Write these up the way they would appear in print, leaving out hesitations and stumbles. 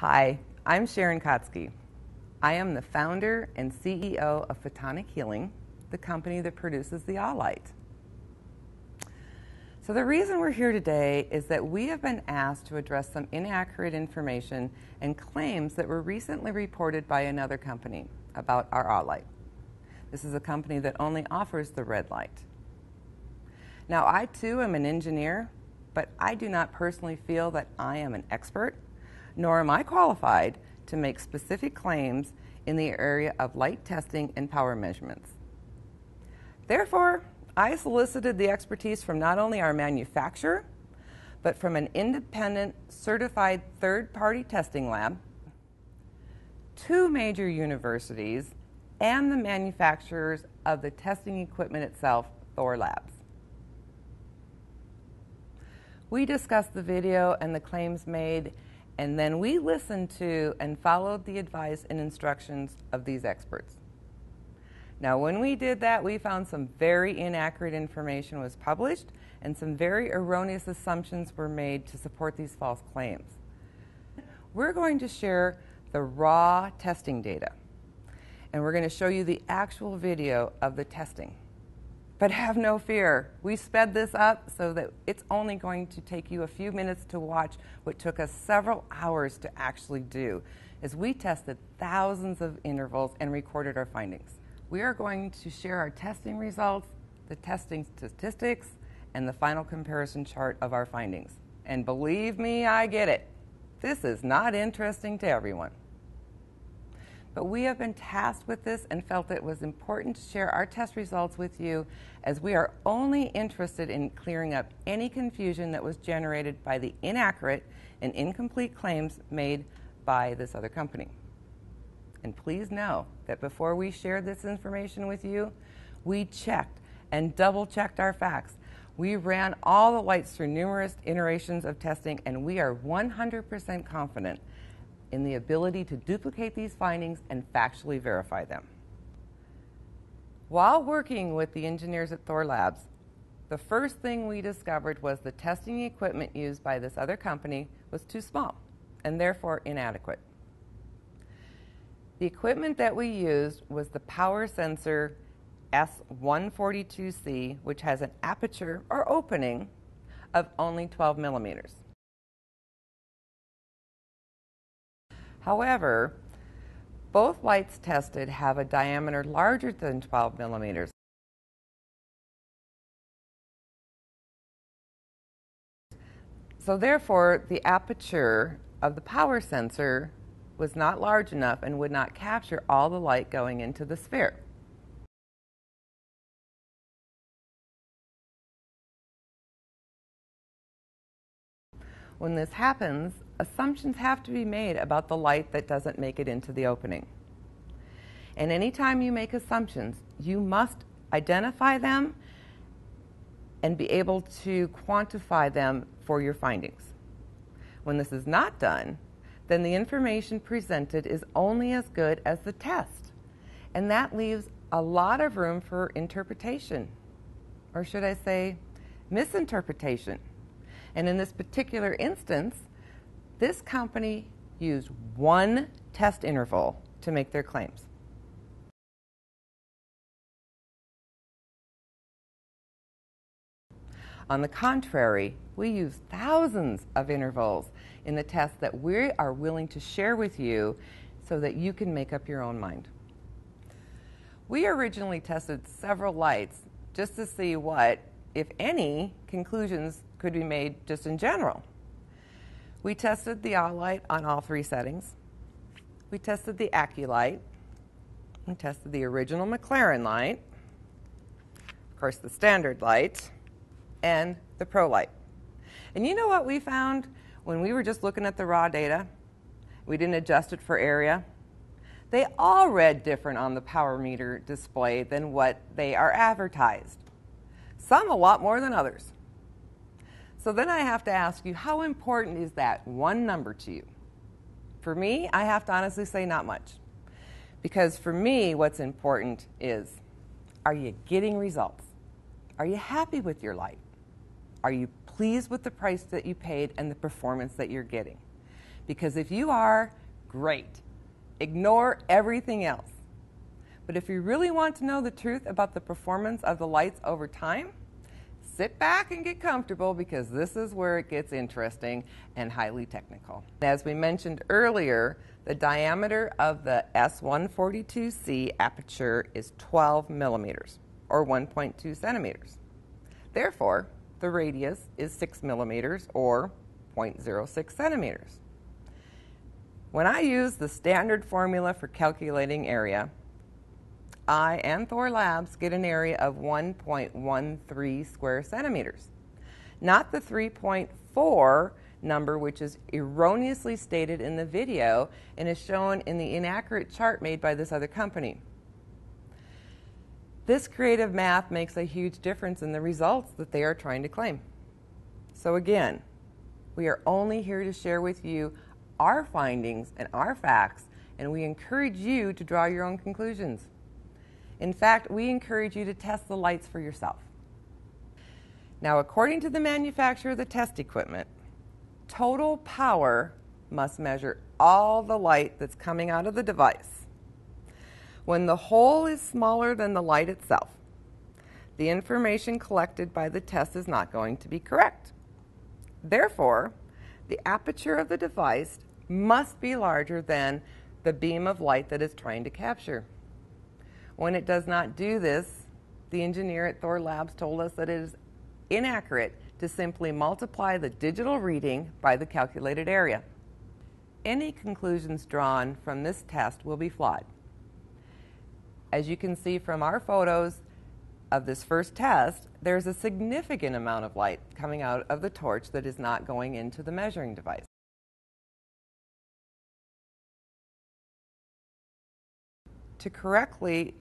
Hi, I'm Sharon Kotsky. I am the founder and CEO of Photonic Healing, the company that produces the AAH Light. So the reason we're here today is that we have been asked to address some inaccurate information and claims that were recently reported by another company about our AAH Light. This is a company that only offers the red light. Now, I too am an engineer, but I do not personally feel that I am an expert, nor am I qualified to make specific claims in the area of light testing and power measurements. Therefore, I solicited the expertise from not only our manufacturer, but from an independent, certified third-party testing lab, 2 major universities, and the manufacturers of the testing equipment itself, Thor Labs. We discussed the video and the claims made, and then we listened to and followed the advice and instructions of these experts. Now, when we did that, we found some very inaccurate information was published and some very erroneous assumptions were made to support these false claims. We're going to share the raw testing data, and we're going to show you the actual video of the testing. But have no fear, we sped this up so that it's only going to take you a few minutes to watch what took us several hours to actually do, as we tested thousands of intervals and recorded our findings. We are going to share our testing results, the testing statistics, and the final comparison chart of our findings. And believe me, I get it. This is not interesting to everyone. But we have been tasked with this and felt it was important to share our test results with you, as we are only interested in clearing up any confusion that was generated by the inaccurate and incomplete claims made by this other company. And please know that before we shared this information with you, we checked and double-checked our facts. We ran all the lights through numerous iterations of testing, and we are 100% confident in the ability to duplicate these findings and factually verify them. While working with the engineers at Thor Labs, the first thing we discovered was the testing equipment used by this other company was too small and therefore inadequate. The equipment that we used was the power sensor S142C, which has an aperture or opening of only 12 millimeters. However, both lights tested have a diameter larger than 12 millimeters. So therefore, the aperture of the power sensor was not large enough and would not capture all the light going into the sphere. When this happens, assumptions have to be made about the light that doesn't make it into the opening. And anytime you make assumptions, you must identify them and be able to quantify them for your findings. When this is not done, then the information presented is only as good as the test. And that leaves a lot of room for interpretation, or should I say, misinterpretation. And in this particular instance, this company used 1 test interval to make their claims. On the contrary, we use thousands of intervals in the test that we are willing to share with you so that you can make up your own mind. We originally tested several lights just to see what, if any, conclusions could be made just in general. We tested the AAH Light on all 3 settings. We tested the AccuLight. We tested the original McLaren light, of course the standard light, and the Pro Light. And you know what we found when we were just looking at the raw data? We didn't adjust it for area. They all read different on the power meter display than what they are advertised. Some a lot more than others. So then I have to ask you, how important is that one number to you? For me, I have to honestly say not much. Because for me, what's important is, are you getting results? Are you happy with your light? Are you pleased with the price that you paid and the performance that you're getting? Because if you are, great. Ignore everything else. But if you really want to know the truth about the performance of the lights over time, sit back and get comfortable, because this is where it gets interesting and highly technical. As we mentioned earlier, the diameter of the S142C aperture is 12 millimeters, or 1.2 centimeters. Therefore, the radius is 6 millimeters, or 0.06 centimeters. When I use the standard formula for calculating area, I and Thor Labs get an area of 1.13 square centimeters, not the 3.4 number which is erroneously stated in the video and is shown in the inaccurate chart made by this other company. This creative math makes a huge difference in the results that they are trying to claim. So again, we are only here to share with you our findings and our facts, and we encourage you to draw your own conclusions. In fact, we encourage you to test the lights for yourself. Now, according to the manufacturer of the test equipment, total power must measure all the light that's coming out of the device. When the hole is smaller than the light itself, the information collected by the test is not going to be correct. Therefore, the aperture of the device must be larger than the beam of light that it's trying to capture. When it does not do this, the engineer at Thor Labs told us that it is inaccurate to simply multiply the digital reading by the calculated area. Any conclusions drawn from this test will be flawed. As you can see from our photos of this first test, there's a significant amount of light coming out of the torch that is not going into the measuring device. To correctly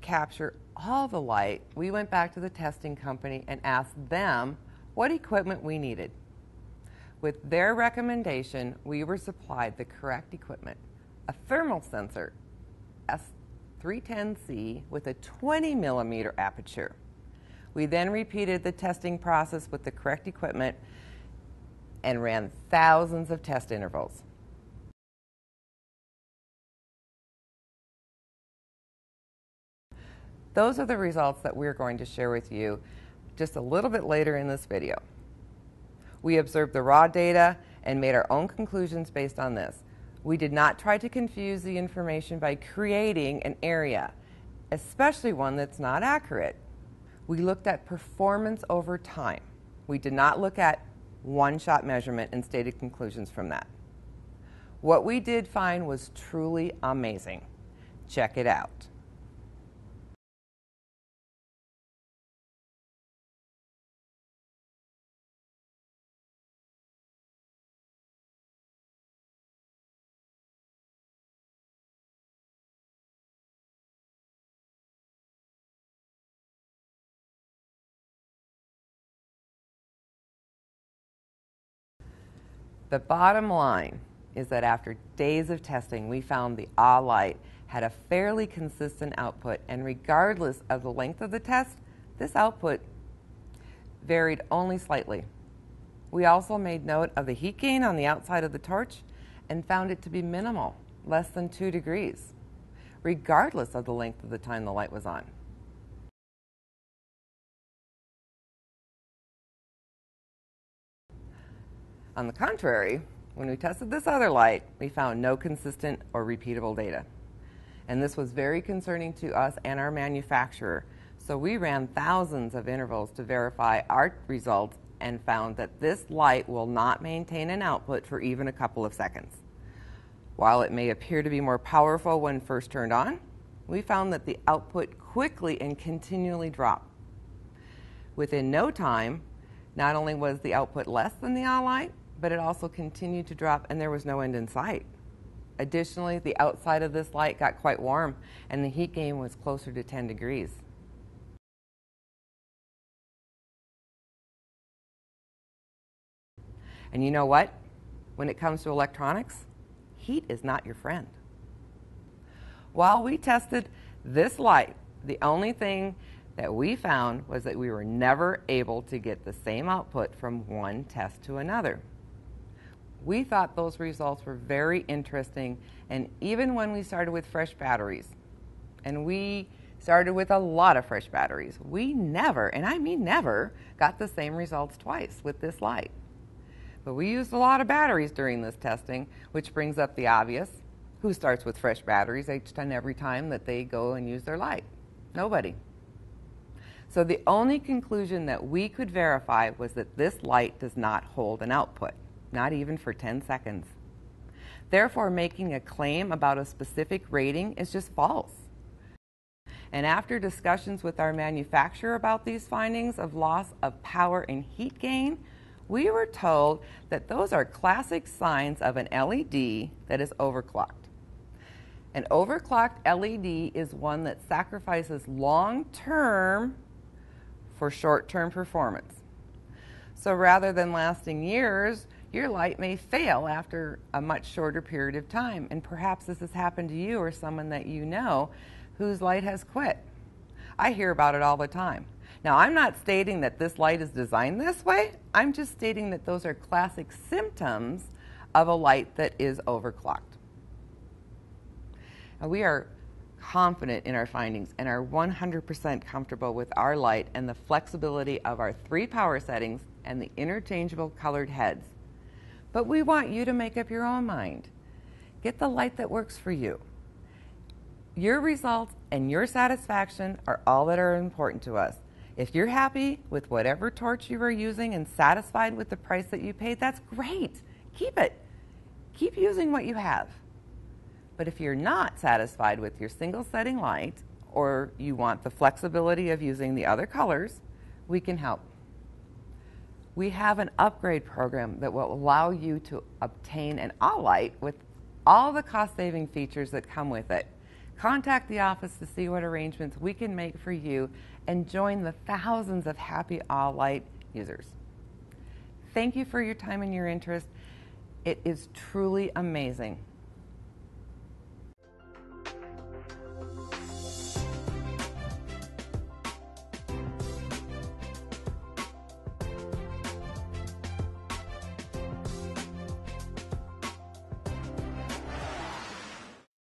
capture all the light, we went back to the testing company and asked them what equipment we needed. With their recommendation, we were supplied the correct equipment, a thermal sensor, S310C with a 20 millimeter aperture. We then repeated the testing process with the correct equipment and ran thousands of test intervals. Those are the results that we're going to share with you just a little bit later in this video. We observed the raw data and made our own conclusions based on this. We did not try to confuse the information by creating an area, especially one that's not accurate. We looked at performance over time. We did not look at one-shot measurement and stated conclusions from that. What we did find was truly amazing. Check it out. The bottom line is that after days of testing, we found the AAH Light had a fairly consistent output, and regardless of the length of the test, this output varied only slightly. We also made note of the heat gain on the outside of the torch and found it to be minimal, less than 2 degrees, regardless of the length of the time the light was on. On the contrary, when we tested this other light, we found no consistent or repeatable data. And this was very concerning to us and our manufacturer. So we ran thousands of intervals to verify our results and found that this light will not maintain an output for even a couple of seconds. While it may appear to be more powerful when first turned on, we found that the output quickly and continually dropped. Within no time, not only was the output less than the AAH Light, but it also continued to drop, and there was no end in sight. Additionally, the outside of this light got quite warm, and the heat gain was closer to 10 degrees. And you know what? When it comes to electronics, heat is not your friend. While we tested this light, the only thing that we found was that we were never able to get the same output from one test to another. We thought those results were very interesting, and even when we started with fresh batteries, and we started with a lot of fresh batteries, we never, and I mean never, got the same results twice with this light. But we used a lot of batteries during this testing, which brings up the obvious. Who starts with fresh batteries each and every time that they go and use their light? Nobody. So the only conclusion that we could verify was that this light does not hold an output, not even for 10 seconds. Therefore, making a claim about a specific rating is just false. And after discussions with our manufacturer about these findings of loss of power and heat gain, we were told that those are classic signs of an LED that is overclocked. An overclocked LED is one that sacrifices long-term for short-term performance. So rather than lasting years, your light may fail after a much shorter period of time. And perhaps this has happened to you or someone that you know whose light has quit. I hear about it all the time. Now, I'm not stating that this light is designed this way. I'm just stating that those are classic symptoms of a light that is overclocked. Now, we are confident in our findings and are 100% comfortable with our light and the flexibility of our 3 power settings and the interchangeable colored heads. But we want you to make up your own mind. Get the light that works for you. Your results and your satisfaction are all that are important to us. If you're happy with whatever torch you are using and satisfied with the price that you paid, that's great. Keep it. Keep using what you have. But if you're not satisfied with your single setting light, or you want the flexibility of using the other colors, we can help. We have an upgrade program that will allow you to obtain an all light with all the cost-saving features that come with it. Contact the office to see what arrangements we can make for you and join the thousands of happy all light users. Thank you for your time and your interest. It is truly amazing